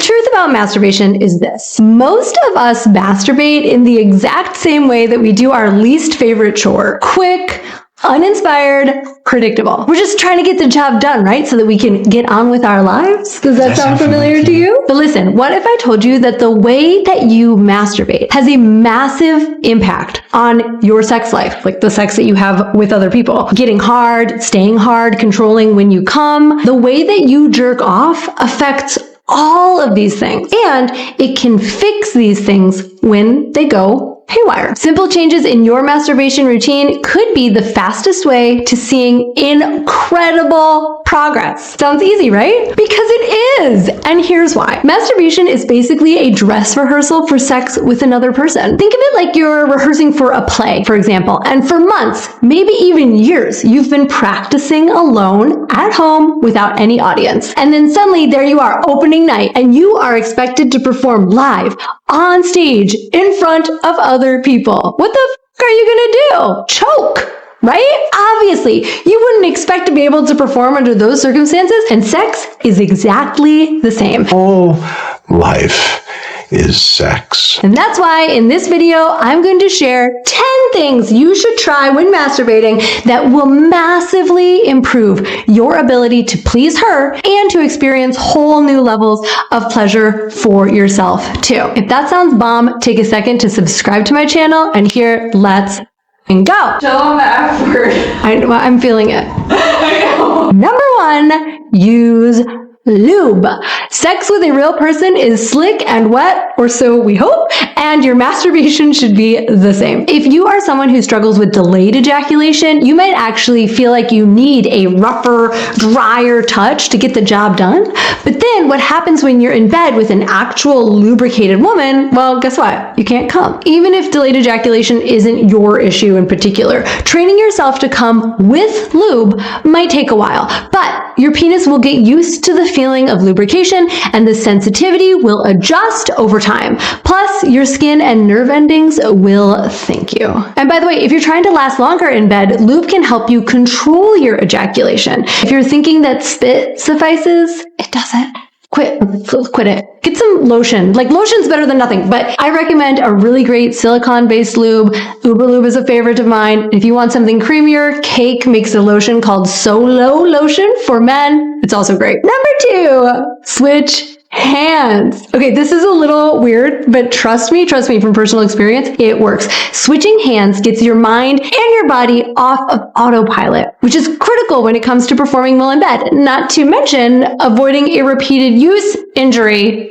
truth about masturbation is this. Most of us masturbate in the exact same way that we do our least favorite chore. Quick, uninspired, predictable. We're just trying to get the job done, right? So that we can get on with our lives. Does that sound familiar to you? But listen, what if I told you that the way that you masturbate has a massive impact on your sex life, like the sex that you have with other people? Getting hard, staying hard, controlling when you come. The way that you jerk off affects all of these things, and it can fix these things when they go haywire. Simple changes in your masturbation routine could be the fastest way to seeing incredible progress. Sounds easy, right? Because it is. And here's why. Masturbation is basically a dress rehearsal for sex with another person. Think of it like you're rehearsing for a play, for example, and for months, maybe even years, you've been practicing alone at home without any audience. And then suddenly there you are, opening night, and you are expected to perform live on stage in front of other people. What the f are you gonna do? Choke, right? Obviously, you wouldn't expect to be able to perform under those circumstances, and sex is exactly the same. All life is sex. And that's why in this video, I'm going to share 10 things you should try when masturbating that will massively improve your ability to please her and to experience whole new levels of pleasure for yourself too. If that sounds bomb, take a second to subscribe to my channel, and here, let's go. Tell them the F word. I'm feeling it. Number 1, use lube. Sex with a real person is slick and wet, or so we hope, and your masturbation should be the same. If you are someone who struggles with delayed ejaculation, you might actually feel like you need a rougher, drier touch to get the job done. But then what happens when you're in bed with an actual lubricated woman? Well, guess what? You can't come. Even if delayed ejaculation isn't your issue in particular, training yourself to come with lube might take a while, but your penis will get used to the feeling of lubrication, and the sensitivity will adjust over time. Plus, your skin and nerve endings will thank you. And by the way, if you're trying to last longer in bed, lube can help you control your ejaculation. If you're thinking that spit suffices, it doesn't. Quit it. Get some lotion. Like, lotion's better than nothing, but I recommend a really great silicone-based lube. Uberlube is a favorite of mine. If you want something creamier, Cake makes a lotion called Solo Lotion for men. It's also great. Number 2, switch hands. Okay, this is a little weird, but trust me from personal experience, it works. Switching hands gets your mind and your body off of autopilot, which is critical when it comes to performing well in bed, not to mention avoiding a repeated use injury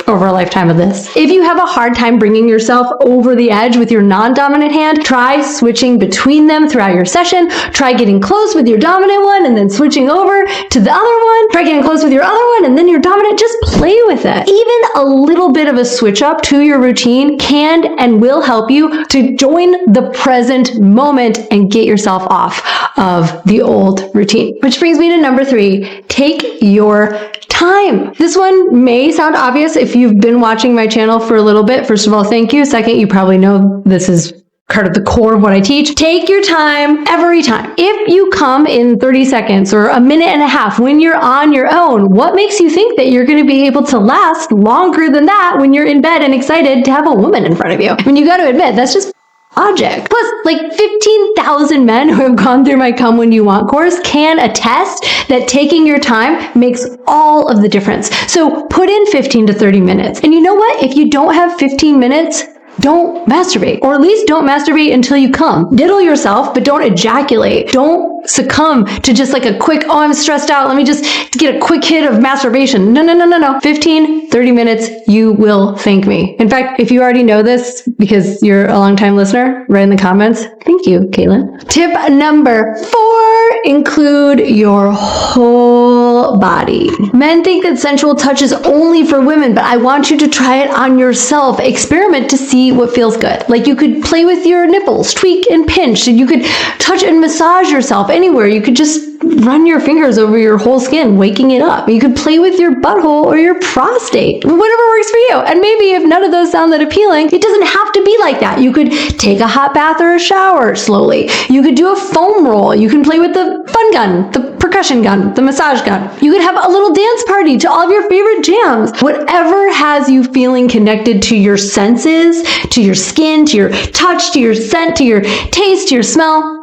over a lifetime of this. If you have a hard time bringing yourself over the edge with your non-dominant hand, try switching between them throughout your session. Try getting close with your dominant one and then switching over to the other one. Try getting close with your other one and then your dominant. Just play with it. Even a little bit of a switch up to your routine can and will help you to join the present moment and get yourself off of the old routine. Which brings me to number 3, take your time. This one may sound obvious if you've been watching my channel for a little bit. First of all, thank you. Second, you probably know this is part of the core of what I teach. Take your time every time. If you come in 30 seconds or a minute and a half when you're on your own, what makes you think that you're going to be able to last longer than that when you're in bed and excited to have a woman in front of you? I mean, you got to admit, that's just logic. Plus, like 15,000 men who have gone through my Come When You Want course can attest that taking your time makes all of the difference. So put in 15 to 30 minutes. And you know what? If you don't have 15 minutes, don't masturbate, or at least don't masturbate until you come. Diddle yourself, but don't ejaculate. Don't succumb to just like a quick, oh, I'm stressed out, let me just get a quick hit of masturbation. No. 15, 30 minutes, you will thank me. In fact, if you already know this because you're a longtime listener, write in the comments. Thank you, Caitlin. Tip number 4, include your whole body. Men think that sensual touch is only for women, but I want you to try it on yourself. Experiment to see what feels good. Like, you could play with your nipples, tweak and pinch, and you could touch and massage yourself anywhere. You could just run your fingers over your whole skin, waking it up. You could play with your butthole or your prostate, whatever works for you. And maybe if none of those sound that appealing, it doesn't have to be like that. You could take a hot bath or a shower slowly. You could do a foam roll. You can play with the fun gun, the percussion gun, the massage gun. You could have a little dance party to all of your favorite jams. Whatever has you feeling connected to your senses, to your skin, to your touch, to your scent, to your taste, to your smell,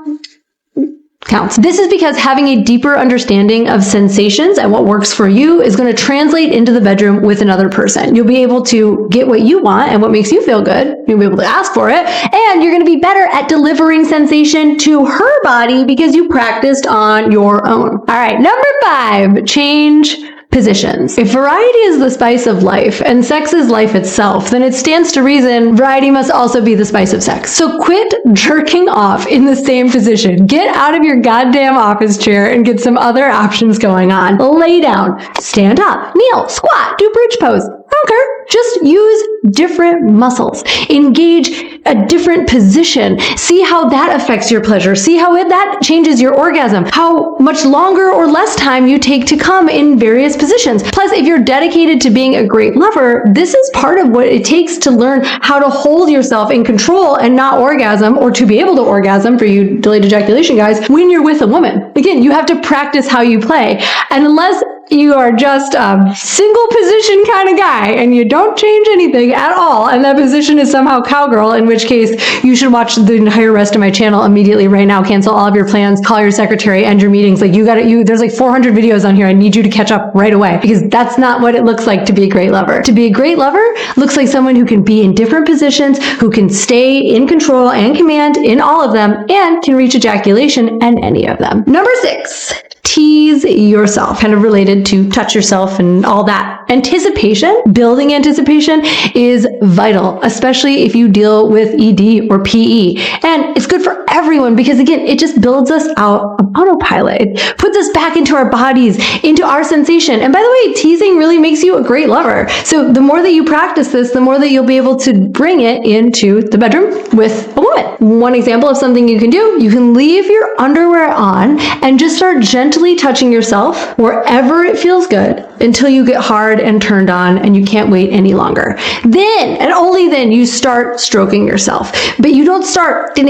counts. This is because having a deeper understanding of sensations and what works for you is going to translate into the bedroom with another person. You'll be able to get what you want and what makes you feel good. You'll be able to ask for it, and you're going to be better at delivering sensation to her body because you practiced on your own. All right, number 5, change positions. If variety is the spice of life and sex is life itself, then it stands to reason variety must also be the spice of sex. So quit jerking off in the same position. Get out of your goddamn office chair and get some other options going on. Lay down, stand up, kneel, squat, do bridge pose. I don't care. Just use different muscles. Engage a different position. See how that affects your pleasure. See how that changes your orgasm. How much longer or less time you take to come in various positions. Plus, if you're dedicated to being a great lover, this is part of what it takes to learn how to hold yourself in control and not orgasm, or to be able to orgasm, for you delayed ejaculation guys, when you're with a woman. Again, you have to practice how you play. And unless you are just a single position kind of guy and you don't change anything at all, and that position is somehow cowgirl, in which case you should watch the entire rest of my channel immediately right now. Cancel all of your plans, call your secretary, end your meetings. Like, there's like 400 videos on here. I need you to catch up right away, because that's not what it looks like to be a great lover. To be a great lover looks like someone who can be in different positions, who can stay in control and command in all of them, and can reach ejaculation in any of them. Number 6, tease yourself, kind of related to touch yourself and all that. Anticipation, building anticipation is vital, especially if you deal with ED or PE. And it's good for everyone because, again, it just builds us out of autopilot. It puts us back into our bodies, into our sensation. And by the way, teasing really makes you a great lover. So the more that you practice this, the more that you'll be able to bring it into the bedroom with a woman. One example of something you can do, you can leave your underwear on and just start gently touching yourself wherever it feels good until you get hard and turned on and you can't wait any longer. Then, and only then, you start stroking yourself. But you don't start like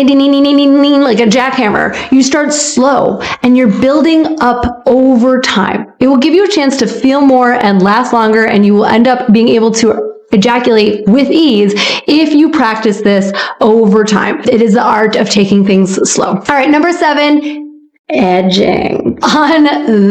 a jackhammer. You start slow, and you're building up over time. It will give you a chance to feel more and last longer, and you will end up being able to ejaculate with ease if you practice this over time. It is the art of taking things slow. All right, number 7, edging. On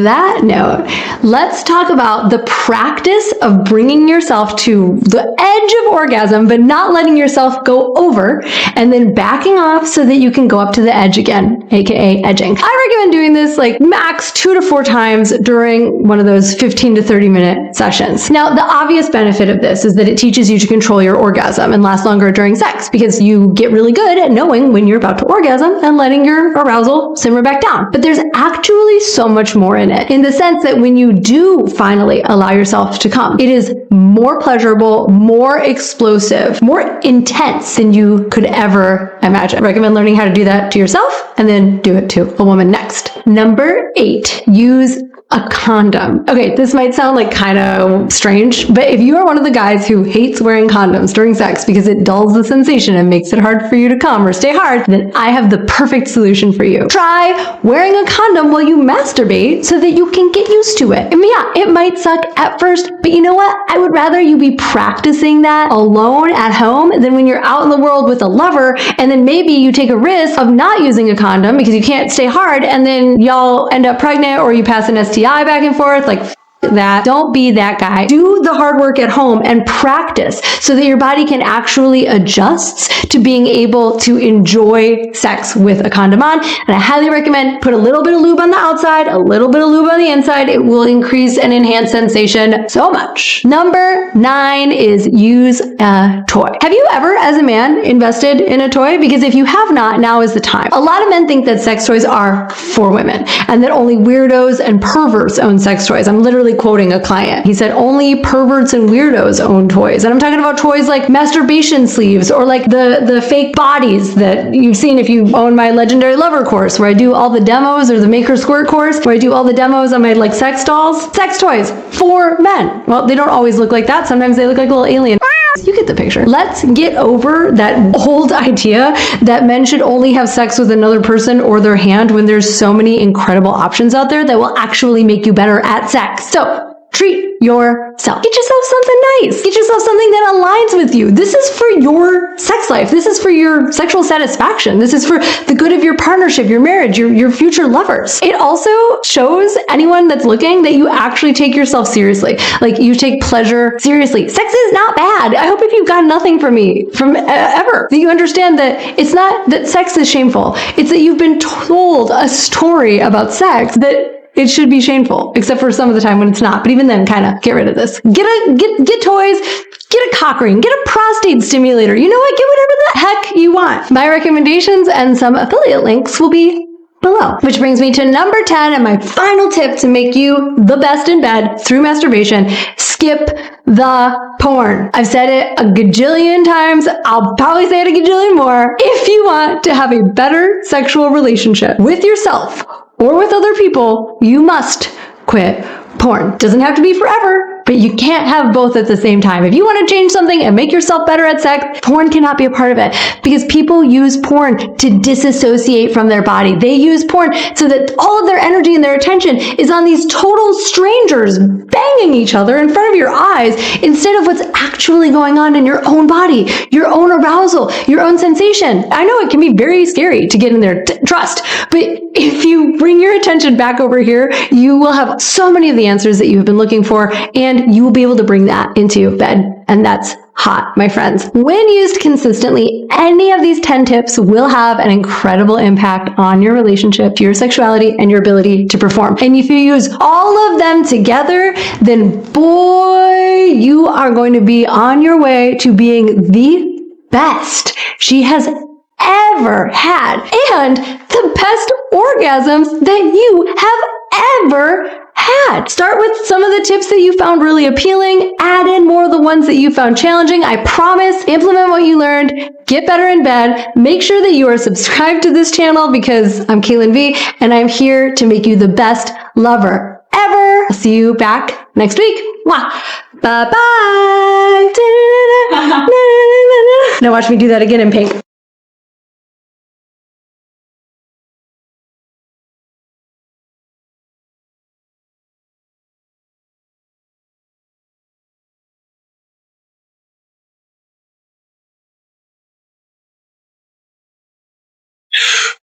that note, let's talk about the practice of bringing yourself to the edge of orgasm, but not letting yourself go over, and then backing off so that you can go up to the edge again, aka edging. I recommend doing this like max 2 to 4 times during one of those 15 to 30 minute sessions. Now, the obvious benefit of this is that it teaches you to control your orgasm and last longer during sex, because you get really good at knowing when you're about to orgasm and letting your arousal simmer back down. But there's actually so much more in it, in the sense that when you do finally allow yourself to come, it is more pleasurable, more explosive, more intense than you could ever imagine. I recommend learning how to do that to yourself and then do it to a woman next. Number 8, use a condom. Okay, this might sound like kind of strange, but if you are one of the guys who hates wearing condoms during sex because it dulls the sensation and makes it hard for you to come or stay hard, then I have the perfect solution for you. Try wearing a condom while you masturbate so that you can get used to it. I mean, yeah, it might suck at first, but you know what? I would rather you be practicing that alone at home than when you're out in the world with a lover, and then maybe you take a risk of not using a condom because you can't stay hard, and then y'all end up pregnant or you pass an STI back and forth. Like, that. Don't be that guy. Do the hard work at home and practice so that your body can actually adjust to being able to enjoy sex with a condom on. And I highly recommend put a little bit of lube on the outside, a little bit of lube on the inside. It will increase and enhance sensation so much. Number 9 is use a toy. Have you ever, as a man, invested in a toy? Because if you have not, now is the time. A lot of men think that sex toys are for women and that only weirdos and perverts own sex toys. I'm literally literally quoting a client. He said only perverts and weirdos own toys. And I'm talking about toys like masturbation sleeves or like the fake bodies that you've seen if you own my Legendary Lover course, where I do all the demos, or the Maker Squirt course, where I do all the demos on my like sex dolls. Sex toys for men. Well, they don't always look like that. Sometimes they look like little alien. You get the picture. Let's get over that old idea that men should only have sex with another person or their hand when there's so many incredible options out there that will actually make you better at sex. So treat yourself. Get yourself something nice. Get yourself something that aligns with you. This is for your sex life. This is for your sexual satisfaction. This is for the good of your partnership, your marriage, your future lovers. It also shows anyone that's looking that you actually take yourself seriously. Like you take pleasure seriously. Sex is not bad. I hope if you've got nothing from me, from ever, that you understand that it's not that sex is shameful. It's that you've been told a story about sex that it should be shameful, except for some of the time when it's not. But even then, kind of get rid of this. Get toys, get a cock ring, get a prostate stimulator. You know what? Get whatever the heck you want. My recommendations and some affiliate links will be below. Which brings me to number 10 and my final tip to make you the best in bed through masturbation. Skip the porn. I've said it a gajillion times. I'll probably say it a gajillion more. If you want to have a better sexual relationship with yourself or with other people, you must quit porn. Doesn't have to be forever, but you can't have both at the same time. If you want to change something and make yourself better at sex, porn cannot be a part of it, because people use porn to disassociate from their body. They use porn so that all of their energy and their attention is on these total strangers banging each other in front of your eyes instead of what's actually going on in your own body, your own arousal, your own sensation. I know it can be very scary to get in there, trust, but if you bring your attention back over here, you will have so many of the answers that you've been looking for, and you will be able to bring that into bed. And that's hot, my friends. When used consistently, any of these 10 tips will have an incredible impact on your relationship, your sexuality, and your ability to perform. And if you use all of them together, then boy, you are going to be on your way to being the best she has ever had, and the best orgasms that you have ever had. Start with some of the tips that you found really appealing, add in more of the ones that you found challenging. I promise, implement what you learned, get better in bed. Make sure that you are subscribed to this channel, because I'm Kaylin V, and I'm here to make you the best lover ever. I'll see you back next week. Mwah. Bye-bye. Now watch me do that again in pink.